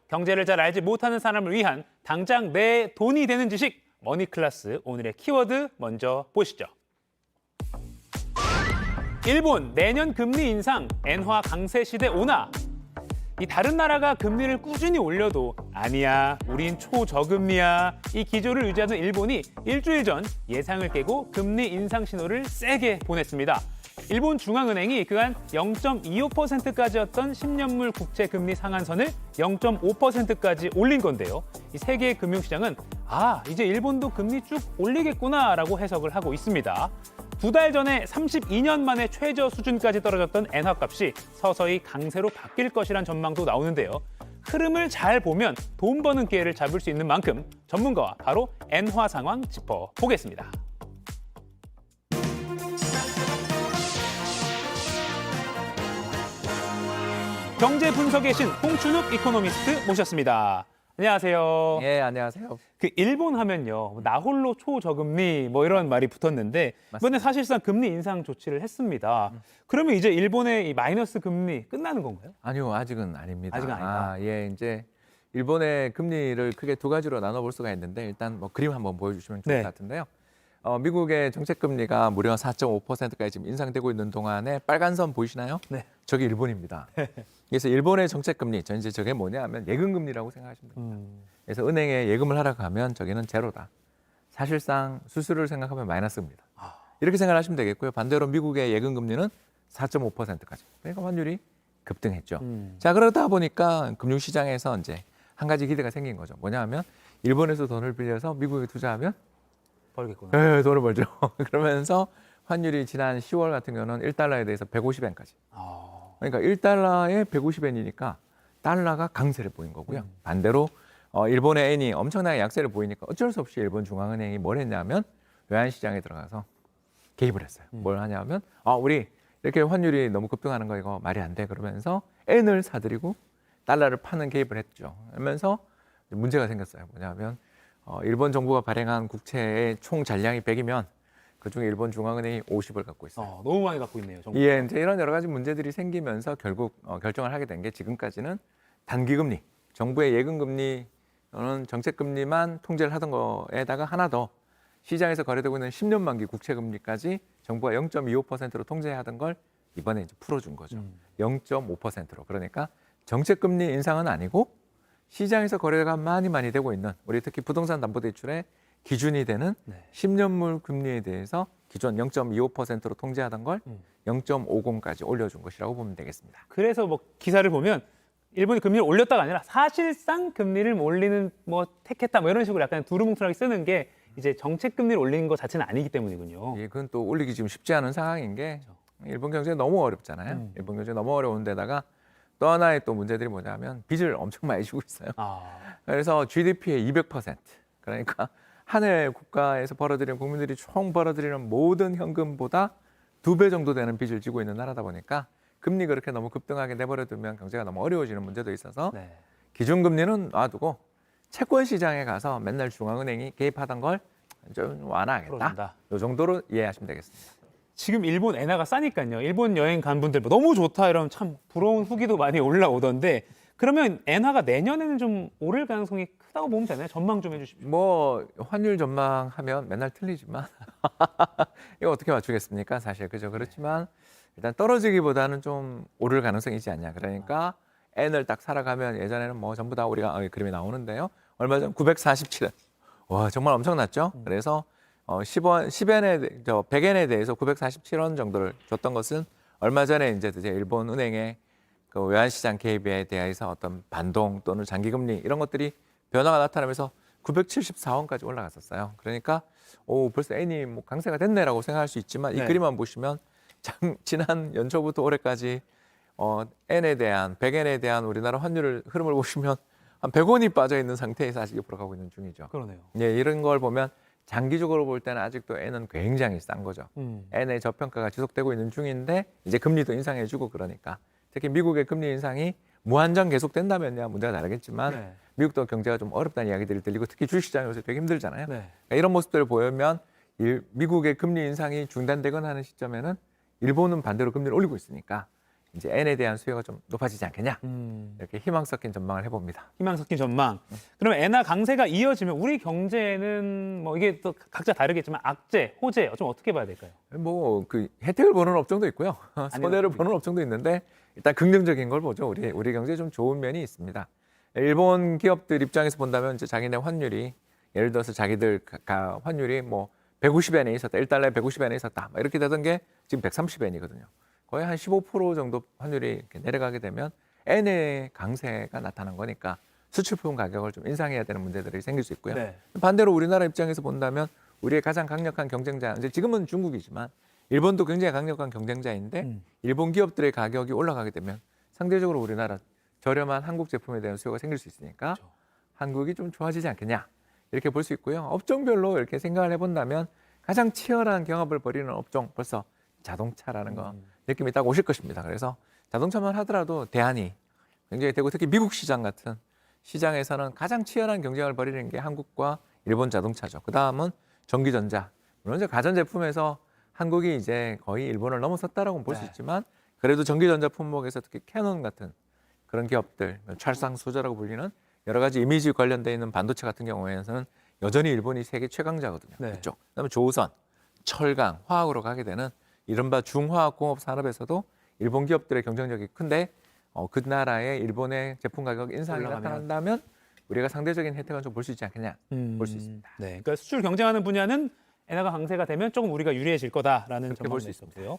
경제를 잘 알지 못하는 사람을 위한 당장 내 돈이 되는 지식 머니클래스 오늘의 키워드 먼저 보시죠. 일본 내년 금리 인상 엔화 강세 시대 오나? 이 다른 나라가 금리를 꾸준히 올려도 아니야, 우린 초저금리야. 이 기조를 유지하던 일본이 일주일 전 예상을 깨고 금리 인상 신호를 세게 보냈습니다. 일본 중앙은행이 그간 0.25%까지였던 10년물 국채 금리 상한선을 0.5%까지 올린 건데요. 이 세계 금융시장은 이제 일본도 금리 쭉 올리겠구나라고 해석을 하고 있습니다. 2달 전에 32년 만에 최저 수준까지 떨어졌던 엔화 값이 서서히 강세로 바뀔 것이란 전망도 나오는데요. 흐름을 잘 보면 돈 버는 기회를 잡을 수 있는 만큼 전문가와 바로 엔화 상황 짚어보겠습니다. 경제 분석의 신 홍춘욱 이코노미스트 모셨습니다. 안녕하세요. 예, 안녕하세요. 일본 하면요, 나홀로 초저금리 이런 말이 붙었는데 맞습니다. 이번에 사실상 금리 인상 조치를 했습니다. 그러면 이제 일본의 이 마이너스 금리 끝나는 건가요? 아니요, 아직은 아닙니다. 아직은 아니다. 예, 이제 일본의 금리를 크게 두 가지로 나눠볼 수가 있는데 일단 그림 한번 보여주시면 좋을 네. 것 같은데요. 미국의 정책 금리가 무려 4.5%까지 지금 인상되고 있는 동안에 빨간 선 보이시나요? 네. 저게 일본입니다. 그래서 일본의 정책 금리, 이제 저게 뭐냐면 예금 금리라고 생각하시면 됩니다. 그래서 은행에 예금을 하러 가면 저기는 제로다. 사실상 수수료를 생각하면 마이너스입니다. 이렇게 생각하시면 되겠고요. 반대로 미국의 예금 금리는 4.5%까지. 그러니까 환율이 급등했죠. 자, 그러다 보니까 금융시장에서 이제 한 가지 기대가 생긴 거죠. 뭐냐면 일본에서 돈을 빌려서 미국에 투자하면 벌겠구나. 돈을 벌죠. 그러면서 환율이 지난 10월 같은 경우는 1달러에 대해서 150엔까지. 그러니까 1달러에 150엔이니까 달러가 강세를 보인 거고요. 반대로 일본의 엔이 엄청나게 약세를 보이니까 어쩔 수 없이 일본 중앙은행이 뭘 했냐면 외환시장에 들어가서 개입을 했어요. 뭘 하냐면 우리 이렇게 환율이 너무 급등하는 거 이거 말이 안 돼. 그러면서 엔을 사들이고 달러를 파는 개입을 했죠. 그러면서 문제가 생겼어요. 뭐냐면 일본 정부가 발행한 국채의 총 잔량이 100이면 그중에 일본 중앙은행이 50을 갖고 있어요. 너무 많이 갖고 있네요. 정말. 예, 이제 이런 여러 가지 문제들이 생기면서 결국 결정을 하게 된 게 지금까지는 단기금리, 정부의 예금금리 또는 정책금리만 통제를 하던 거에다가 하나 더 시장에서 거래되고 있는 10년 만기 국채금리까지 정부가 0.25%로 통제하던 걸 이번에 이제 풀어준 거죠. 0.5%로. 그러니까 정책금리 인상은 아니고 시장에서 거래가 많이 되고 있는 우리 특히 부동산 담보대출의 기준이 되는 10년물 금리에 대해서 기존 0.25%로 통제하던 걸 0.50까지 올려준 것이라고 보면 되겠습니다. 그래서 기사를 보면 일본이 금리를 올렸다가 아니라 사실상 금리를 올리는 택했다 이런 식으로 약간 두루뭉술하게 쓰는 게 이제 정책 금리를 올리는 것 자체는 아니기 때문이군요. 예, 그건 또 올리기 지금 쉽지 않은 상황인 게 일본 경제가 너무 어렵잖아요. 일본 경제 너무 어려운 데다가 또 하나의 또 문제들이 뭐냐면 빚을 엄청 많이 지고 있어요. 그래서 GDP의 200%, 그러니까 한 해 국가에서 벌어들이는 국민들이 총 벌어들이는 모든 현금보다 2배 정도 되는 빚을 지고 있는 나라다 보니까 금리 그렇게 너무 급등하게 내버려두면 경제가 너무 어려워지는 문제도 있어서 기준금리는 놔두고 채권 시장에 가서 맨날 중앙은행이 개입하던 걸 좀 완화하겠다. 이 정도로 이해하시면 되겠습니다. 지금 일본 엔화가 싸니까요. 일본 여행 간 분들 너무 좋다 이러면 참 부러운 후기도 많이 올라오던데 그러면 엔화가 내년에는 좀 오를 가능성이 크다고 보면 되나요? 전망 좀 해주십시오. 환율 전망하면 맨날 틀리지만 이거 어떻게 맞추겠습니까? 사실 그죠. 그렇지만 일단 떨어지기보다는 좀 오를 가능성이 있지 않냐. 그러니까 엔을 딱 살아가면 예전에는 전부 다 우리가 그림이 나오는데요. 얼마 전 947엔. 와, 정말 엄청났죠. 그래서 100엔에 대해서 947원 정도를 줬던 것은 얼마 전에 이제 일본 은행의 그 외환시장 개입에 대해서 어떤 반동 또는 장기금리 이런 것들이 변화가 나타나면서 974원까지 올라갔었어요. 그러니까 벌써 엔이 강세가 됐네라고 생각할 수 있지만 이 그림만 보시면 지난 연초부터 올해까지 엔에 대한 100엔에 대한 우리나라 환율 흐름을 보시면 한 100원이 빠져 있는 상태에서 아직 옆으로 가고 있는 중이죠. 그러네요. 예, 이런 걸 보면 장기적으로 볼 때는 아직도 엔은 굉장히 싼 거죠. 엔의 저평가가 지속되고 있는 중인데 이제 금리도 인상해주고 그러니까 특히 미국의 금리 인상이 무한정 계속된다면야 문제가 다르겠지만 미국도 경제가 좀 어렵다는 이야기들이 들리고 특히 주식시장이 요새 되게 힘들잖아요. 그러니까 이런 모습들을 보면 미국의 금리 인상이 중단되거나 하는 시점에는 일본은 반대로 금리를 올리고 있으니까 이제 N에 대한 수요가 좀 높아지지 않겠냐 이렇게 희망 섞인 전망을 해봅니다. 희망 섞인 전망. 그러면 엔화 강세가 이어지면 우리 경제는 뭐 이게 또 각자 다르겠지만 악재, 호재 좀 어떻게 봐야 될까요? 뭐 그 혜택을 보는 업종도 있고요, 손해를 보는 업종도 있는데 일단 긍정적인 걸 보죠. 우리 경제에 좀 좋은 면이 있습니다. 일본 기업들 입장에서 본다면 이제 자기네 환율이 예를 들어서 자기들 환율이 뭐 150엔에 있었다, 1달러에 150엔에 있었다, 이렇게 되던 게 지금 130엔이거든요. 거의 한 15% 정도 환율이 이렇게 내려가게 되면 엔의 강세가 나타난 거니까 수출품 가격을 좀 인상해야 되는 문제들이 생길 수 있고요. 네. 반대로 우리나라 입장에서 본다면 우리의 가장 강력한 경쟁자, 이제 지금은 중국이지만 일본도 굉장히 강력한 경쟁자인데 일본 기업들의 가격이 올라가게 되면 상대적으로 우리나라 저렴한 한국 제품에 대한 수요가 생길 수 있으니까 그렇죠. 한국이 좀 좋아지지 않겠냐 이렇게 볼 수 있고요. 업종별로 이렇게 생각을 해본다면 가장 치열한 경합을 벌이는 업종 벌써 자동차라는 거 느낌이 딱 오실 것입니다. 그래서 자동차만 하더라도 대안이 굉장히 되고 특히 미국 시장 같은 시장에서는 가장 치열한 경쟁을 벌이는 게 한국과 일본 자동차죠. 그 다음은 전기전자. 물론 이제 가전제품에서 한국이 이제 거의 일본을 넘어섰다라고 볼 수 네. 있지만 그래도 전기전자 품목에서 특히 캐논 같은 그런 기업들, 찰상수저라고 불리는 여러 가지 이미지 관련돼 있는 반도체 같은 경우에는 여전히 일본이 세계 최강자거든요. 네. 그쪽. 그다음에 조선, 철강, 화학으로 가게 되는 이른바 중화학공업 산업에서도 일본 기업들의 경쟁력이 큰데 그 나라의 일본의 제품 가격 인상이 올라가면. 나타난다면 우리가 상대적인 혜택을 좀 볼 수 있지 않겠냐 볼 수 있습니다. 네, 그러니까 수출 경쟁하는 분야는 엔화가 강세가 되면 조금 우리가 유리해질 거다라는 그렇게 볼 전망도 수 있었고요.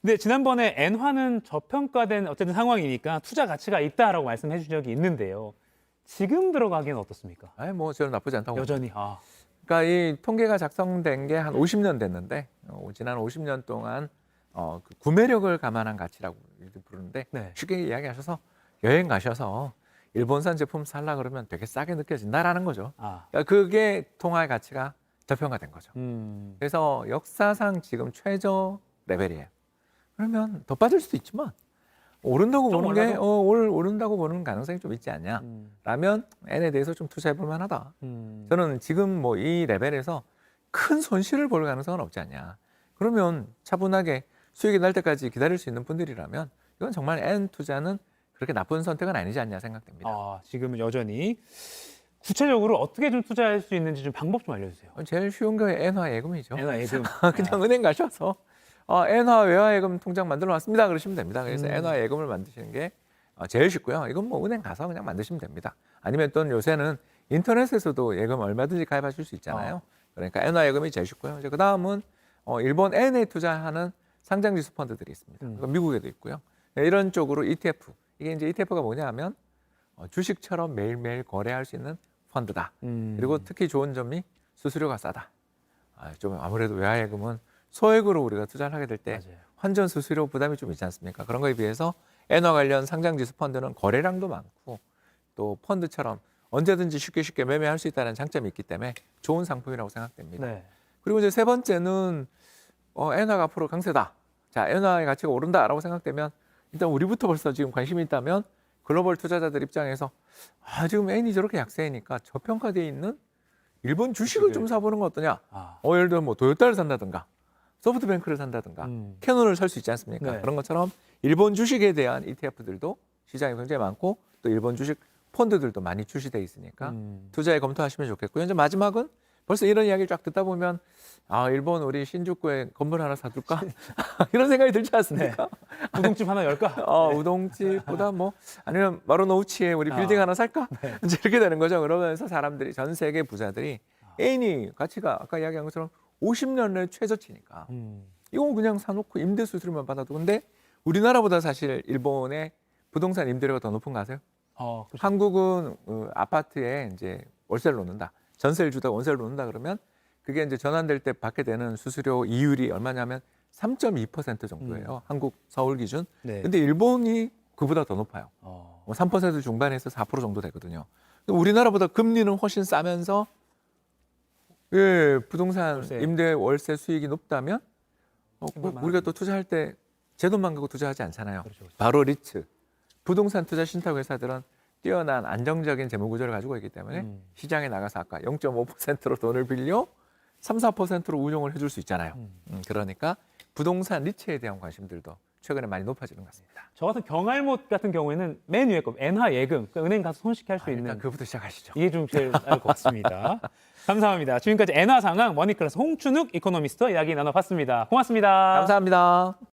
근데 지난번에 엔화는 저평가된 어쨌든 상황이니까 투자 가치가 있다라고 말씀해 주신 적이 있는데요. 지금 들어가기는 어떻습니까? 아니 뭐 저는 나쁘지 않다고 봅니다. 여전히 그러니까 이 통계가 작성된 게 한 50년 됐는데 지난 50년 동안 그 구매력을 감안한 가치라고 부르는데 네. 쉽게 이야기하셔서 여행 가셔서 일본산 제품 살라 그러면 되게 싸게 느껴진다라는 거죠. 그러니까 그게 통화의 가치가 저평가된 거죠. 그래서 역사상 지금 최저 레벨이에요. 그러면 더 빠질 수도 있지만 오른다고 좀 보는 게 올라도? 오른다고 보는 가능성이 좀 있지 않냐? 라면 N에 대해서 좀 투자해 볼 만하다. 저는 지금 뭐 이 레벨에서 큰 손실을 볼 가능성은 없지 않냐. 그러면 차분하게 수익이 날 때까지 기다릴 수 있는 분들이라면 이건 정말 N 투자는 그렇게 나쁜 선택은 아니지 않냐 생각됩니다. 지금은 여전히 구체적으로 어떻게 좀 투자할 수 있는지 좀 방법 좀 알려주세요. 제일 쉬운 게 N화 예금이죠. 엔화 예금. 그냥 은행 가셔서 N화 외화 예금 통장 만들어 놨습니다. 그러시면 됩니다. 그래서 N화 예금을 만드시는 게 제일 쉽고요. 이건 뭐 은행 가서 그냥 만드시면 됩니다. 아니면 또 요새는 인터넷에서도 예금 얼마든지 가입하실 수 있잖아요. 그러니까 N화 예금이 제일 쉽고요. 이제 그 다음은 일본 N에 투자하는 상장지수 펀드들이 있습니다. 그러니까 미국에도 있고요. 이런 쪽으로 ETF. 이게 이제 ETF가 뭐냐 하면 주식처럼 매일매일 거래할 수 있는 펀드다. 그리고 특히 좋은 점이 수수료가 싸다. 좀 아무래도 외화예금은 소액으로 우리가 투자를 하게 될 때 환전 수수료 부담이 좀 있지 않습니까? 그런 거에 비해서 엔화 관련 상장지수 펀드는 거래량도 많고 또 펀드처럼 언제든지 쉽게 매매할 수 있다는 장점이 있기 때문에 좋은 상품이라고 생각됩니다. 네. 그리고 이제 세 번째는 엔화가 앞으로 강세다. 자, 엔화의 가치가 오른다라고 생각되면 일단 우리부터 벌써 지금 관심이 있다면 글로벌 투자자들 입장에서 지금 엔이 저렇게 약세니까 저평가되어 있는 일본 주식을 좀 사보는 건 어떠냐? 예를 들어 뭐 토요타를 산다든가 소프트뱅크를 산다든가 캐논을 살 수 있지 않습니까? 네. 그런 것처럼 일본 주식에 대한 ETF들도 시장이 굉장히 많고 또 일본 주식 펀드들도 많이 출시돼 있으니까 투자에 검토하시면 좋겠고요. 이제 마지막은 벌써 이런 이야기를 쫙 듣다 보면 일본 우리 신주쿠에 건물 하나 사둘까? 이런 생각이 들지 않습니까? 우동집 하나 열까? 우동집보다 뭐 아니면 마루노우치에 우리 빌딩 하나 살까? 이제 이렇게 되는 거죠. 그러면서 사람들이 전 세계 부자들이 N이 가치가 아까 이야기한 것처럼 50년 내 최저치니까 이거 그냥 사놓고 임대 수수료만 받아도 근데 우리나라보다 사실 일본의 부동산 임대료가 더 높은 거 아세요? 그렇죠. 한국은 아파트에 이제 월세를 놓는다. 전세를 주다가 원세를 놓는다 그러면 그게 이제 전환될 때 받게 되는 수수료 이율이 얼마냐면 3.2% 정도예요. 한국 서울 기준. 네. 근데 일본이 그보다 더 높아요. 3% 중반에서 4% 정도 되거든요. 우리나라보다 금리는 훨씬 싸면서 부동산 월세. 임대 월세 수익이 높다면 우리가 또 투자할 때 제 돈만 갖고 투자하지 않잖아요. 그렇죠. 바로 리츠. 부동산 투자 신탁 회사들은 뛰어난 안정적인 재무 구조를 가지고 있기 때문에 시장에 나가서 아까 0.5%로 돈을 빌려 3, 4%로 운용을 해줄 수 있잖아요. 그러니까 부동산 리츠에 대한 관심들도 최근에 많이 높아지는 것 같습니다. 저 같은 경알못 같은 경우에는 맨 위에 거 엔화 예금, 그러니까 은행 가서 손쉽게 할 수 있는 일단 그부터 시작하시죠. 이게 좀 제일 나을 것 같습니다. 감사합니다. 지금까지 엔화 상황 머니클래스 홍춘욱 이코노미스트와 이야기 나눠봤습니다. 고맙습니다. 감사합니다.